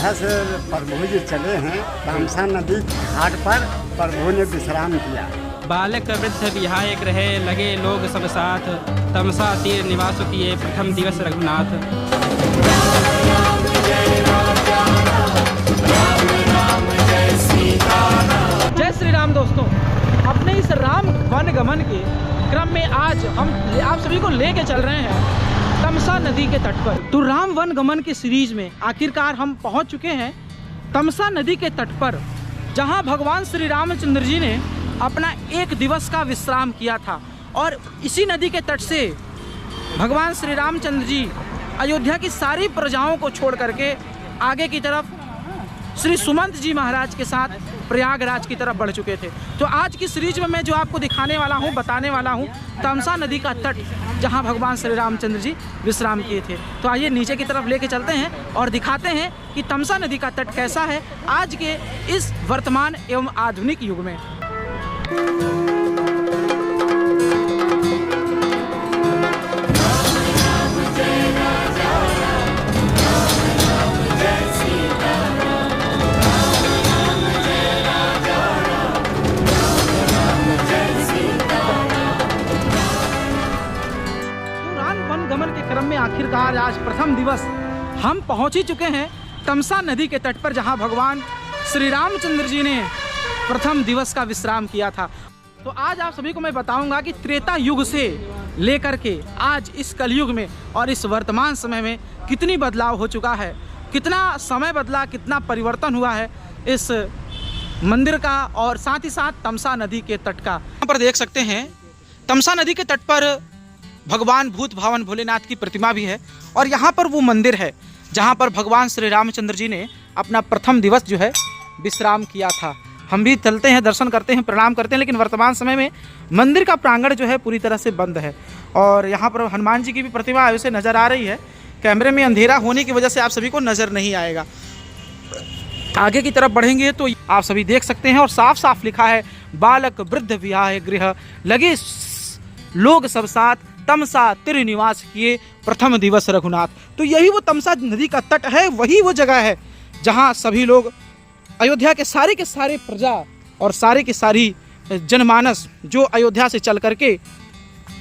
अयोध्या से प्रभु जी चले हैं तमसा नदी घाट पर प्रभु ने विश्राम किया। बालक वृद्ध विहाय ग्रहे लगे लोग सब साथ, तमसा तीर निवास किए प्रथम दिवस रघुनाथ। जय श्री राम दोस्तों, अपने इस राम वन गमन के क्रम में आज हम आप सभी को लेके चल रहे हैं तमसा नदी के तट पर। तो राम वन गमन के सीरीज में आखिरकार हम पहुंच चुके हैं तमसा नदी के तट पर, जहां भगवान श्री रामचंद्र जी ने अपना एक दिवस का विश्राम किया था। और इसी नदी के तट से भगवान श्री रामचंद्र जी अयोध्या की सारी प्रजाओं को छोड़ करके आगे की तरफ श्री सुमंत जी महाराज के साथ प्रयागराज की तरफ बढ़ चुके थे। तो आज की सीरीज में मैं जो आपको दिखाने वाला हूँ, बताने वाला हूँ तमसा नदी का तट, जहाँ भगवान श्री रामचंद्र जी विश्राम किए थे। तो आइए नीचे की तरफ लेके चलते हैं और दिखाते हैं कि तमसा नदी का तट कैसा है आज के इस वर्तमान एवं आधुनिक युग में। आखिरकार आज प्रथम दिवस हम पहुंच ही चुके हैं तमसा नदी के तट पर, जहां भगवान श्री रामचंद्र जी ने प्रथम दिवस का विश्राम किया था। तो आज आप सभी को मैं बताऊंगा कि त्रेता युग से लेकर के आज इस कलयुग में और इस वर्तमान समय में कितनी बदलाव हो चुका है, कितना समय बदला, कितना परिवर्तन हुआ है इस मंदिर का और साथ ही साथ तमसा नदी के तट का। यहाँ पर देख सकते हैं तमसा नदी के तट पर भगवान भूत भावन भोलेनाथ की प्रतिमा भी है और यहाँ पर वो मंदिर है जहाँ पर भगवान श्री रामचंद्र जी ने अपना प्रथम दिवस जो है विश्राम किया था। हम भी चलते हैं, दर्शन करते हैं, प्रणाम करते हैं, लेकिन वर्तमान समय में मंदिर का प्रांगण जो है पूरी तरह से बंद है। और यहाँ पर हनुमान जी की भी प्रतिमा वैसे नज़र आ रही है, कैमरे में अंधेरा होने की वजह से आप सभी को नज़र नहीं आएगा। आगे की तरफ बढ़ेंगे तो आप सभी देख सकते हैं और साफ साफ लिखा है बालक वृद्ध विहाय गृह लगे लोग सब साथ, तमसा तिर निवास किए प्रथम दिवस रघुनाथ। तो यही वो तमसा नदी का तट है, वही वो जगह है जहां सभी लोग अयोध्या के सारे प्रजा और सारे की सारी जनमानस जो अयोध्या से चल करके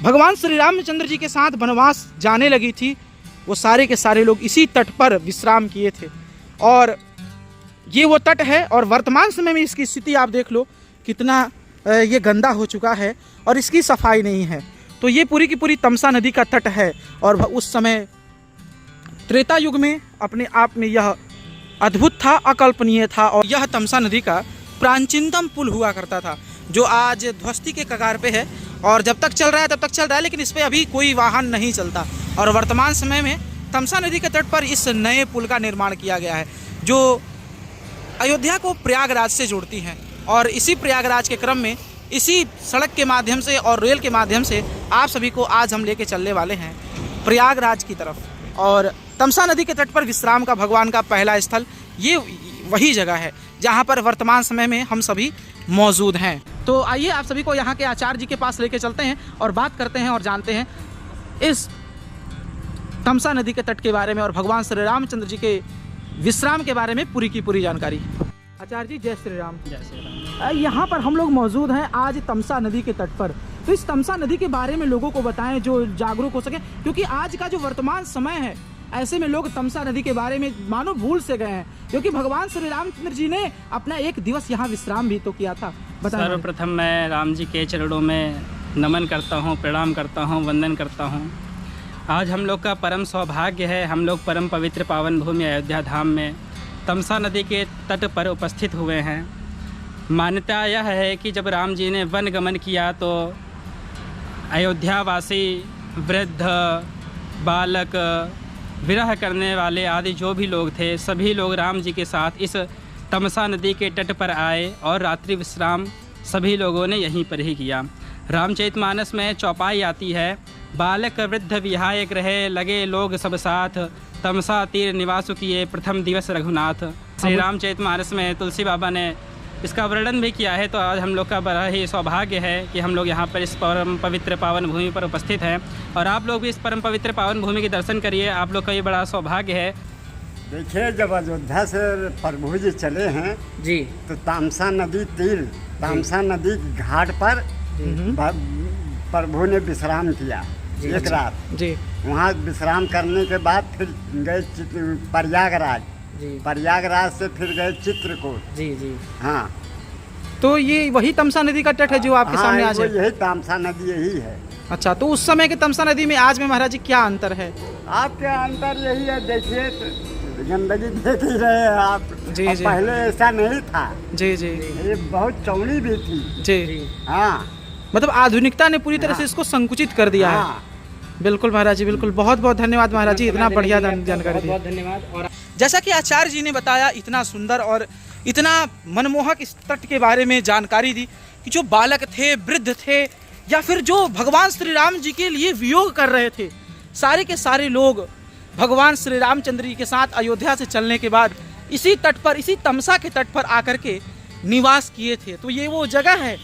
भगवान श्री रामचंद्र जी के साथ वनवास जाने लगी थी, वो सारे के सारे लोग इसी तट पर विश्राम किए थे। और ये वो तट है और वर्तमान समय में इसकी स्थिति आप देख लो कितना ये गंदा हो चुका है और इसकी सफाई नहीं है। तो ये पूरी की पूरी तमसा नदी का तट है और उस समय त्रेता युग में अपने आप में यह अद्भुत था, अकल्पनीय था। और यह तमसा नदी का प्राचीनतम पुल हुआ करता था जो आज ध्वस्ती के कगार पे है और जब तक चल रहा है तब तक चल रहा है, लेकिन इस पर अभी कोई वाहन नहीं चलता। और वर्तमान समय में तमसा नदी के तट पर इस नए पुल का निर्माण किया गया है जो अयोध्या को प्रयागराज से जोड़ती है। और इसी प्रयागराज के क्रम में इसी सड़क के माध्यम से और रेल के माध्यम से आप सभी को आज हम लेके चलने वाले हैं प्रयागराज की तरफ। और तमसा नदी के तट पर विश्राम का भगवान का पहला स्थल ये वही जगह है जहां पर वर्तमान समय में हम सभी मौजूद हैं। तो आइए आप सभी को यहाँ के आचार्य जी के पास लेके चलते हैं और बात करते हैं और जानते हैं इस तमसा नदी के तट के बारे में और भगवान श्री रामचंद्र जी के विश्राम के बारे में पूरी की पूरी जानकारी। आचार्य जी जय श्री राम। जय श्री राम। यहाँ पर हम लोग मौजूद हैं आज तमसा नदी के तट पर। तो इस तमसा नदी के बारे में लोगों को बताएं जो जागरूक हो सके, क्योंकि आज का जो वर्तमान समय है ऐसे में लोग तमसा नदी के बारे में मानो भूल से गए हैं, क्योंकि भगवान श्री रामचंद्र जी ने अपना एक दिवस यहाँ विश्राम भी तो किया था। सर्वप्रथम मैं राम जी के चरणों में नमन करता हूँ, प्रणाम करता हूँ, वंदन करता हूँ। आज हम लोग का परम सौभाग्य है, हम लोग परम पवित्र पावन भूमि अयोध्या धाम में तमसा नदी के तट पर उपस्थित हुए हैं। मान्यता यह है कि जब राम जी ने वन गमन किया तो अयोध्यावासी वृद्ध, बालक, विरह करने वाले आदि जो भी लोग थे सभी लोग राम जी के साथ इस तमसा नदी के तट पर आए और रात्रि विश्राम सभी लोगों ने यहीं पर ही किया। रामचरितमानस में चौपाई आती है बालक वृद्ध विहाय ग्रहे लगे लोग सब साथ, तमसा तीर निवास किए प्रथम दिवस रघुनाथ। श्री रामचरितमानस में तुलसी बाबा ने इसका वर्णन भी किया है। तो आज हम लोग का बड़ा ही सौभाग्य है कि हम लोग यहाँ पर इस परम पवित्र पावन भूमि पर उपस्थित हैं और आप लोग भी इस परम पवित्र पावन भूमि के दर्शन करिए। आप लोग का ये बड़ा सौभाग्य है। देखिए, जब अयोध्या से प्रभु जी चले हैं जी तो तामसा नदी तीर, तामसा नदी घाट पर प्रभु ने विश्राम किया एक रात। जी वहाँ विश्राम करने के बाद फिर गए प्रयागराज, प्रयागराज से फिर गए चित्रकूट। जी जी। हाँ, तो ये वही तमसा नदी का तट है जो आपके सामने आज है? यही तामसा नदी यही है। अच्छा, तो उस समय के तमसा नदी में आज में महाराज जी क्या अंतर है? आपके अंतर यही है, देखिए गंदगी देख ही रहे हैं आप। जी जी। पहले ऐसा नहीं था। जी जी। ये बहुत चौड़ी भी थी। जी। हाँ, मतलब आधुनिकता ने पूरी तरह से इसको संकुचित कर दिया है। बिल्कुल महाराज जी, बिल्कुल। बहुत बहुत धन्यवाद महाराज जी, इतना बढ़िया जानकारी दी। बहुत धन्यवाद। और जैसा कि आचार्य जी ने बताया, इतना सुंदर और इतना मनमोहक इस तट के बारे में जानकारी दी कि जो बालक थे, वृद्ध थे, या फिर जो भगवान श्री राम जी के लिए वियोग कर रहे थे, सारे के सारे लोग भगवान श्री रामचंद्र जी के साथ अयोध्या से चलने के बाद इसी तट पर, इसी तमसा के तट पर आकर के निवास किए थे। तो ये वो जगह है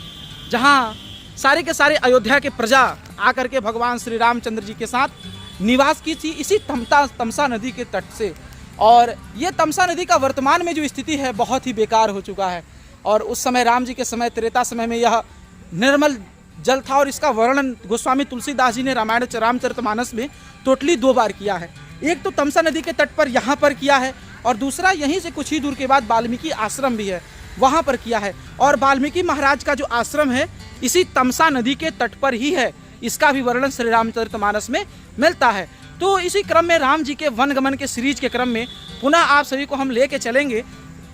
जहाँ सारे के सारे अयोध्या के प्रजा आकर के भगवान श्री रामचंद्र जी के साथ निवास की थी, इसी तमसा नदी के तट से। और ये तमसा नदी का वर्तमान में जो स्थिति है बहुत ही बेकार हो चुका है। और उस समय राम जी के समय, त्रेता समय में यह निर्मल जल था। और इसका वर्णन गोस्वामी तुलसीदास जी ने रामायण रामचरितमानस में टोटली 2 बार किया है। एक तो तमसा नदी के तट पर यहाँ पर किया है, और दूसरा यहीं से कुछ ही दूर के बाद वाल्मीकि आश्रम भी है, वहाँ पर किया है। और वाल्मीकि महाराज का जो आश्रम है इसी तमसा नदी के तट पर ही है। इसका भी वर्णन श्री रामचरितमानस में मिलता है। तो इसी क्रम में राम जी के वनगमन के सीरीज के क्रम में पुनः आप सभी को हम लेके चलेंगे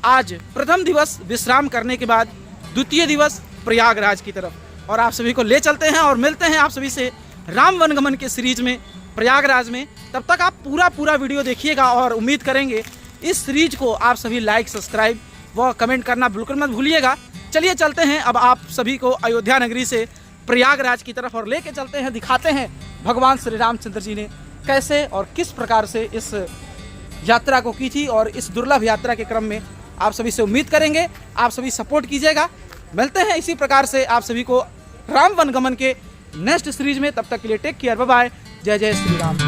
आज प्रथम दिवस विश्राम करने के बाद द्वितीय दिवस प्रयागराज की तरफ। और आप सभी को ले चलते हैं और मिलते हैं आप सभी से राम वनगमन के सीरीज में प्रयागराज में। तब तक आप पूरा वीडियो देखिएगा और उम्मीद करेंगे इस सीरीज को आप सभी लाइक, सब्सक्राइब व कमेंट करना बिल्कुल मत भूलिएगा। चलिए चलते हैं अब आप सभी को अयोध्या नगरी से प्रयागराज की तरफ, और लेके चलते हैं, दिखाते हैं भगवान श्री रामचंद्र जी ने कैसे और किस प्रकार से इस यात्रा को की थी। और इस दुर्लभ यात्रा के क्रम में आप सभी से उम्मीद करेंगे आप सभी सपोर्ट कीजिएगा। मिलते हैं इसी प्रकार से आप सभी को राम वनगमन के नेक्स्ट सीरीज में। तब तक के लिए टेक केयर, बाय बाय, जय जय श्री राम।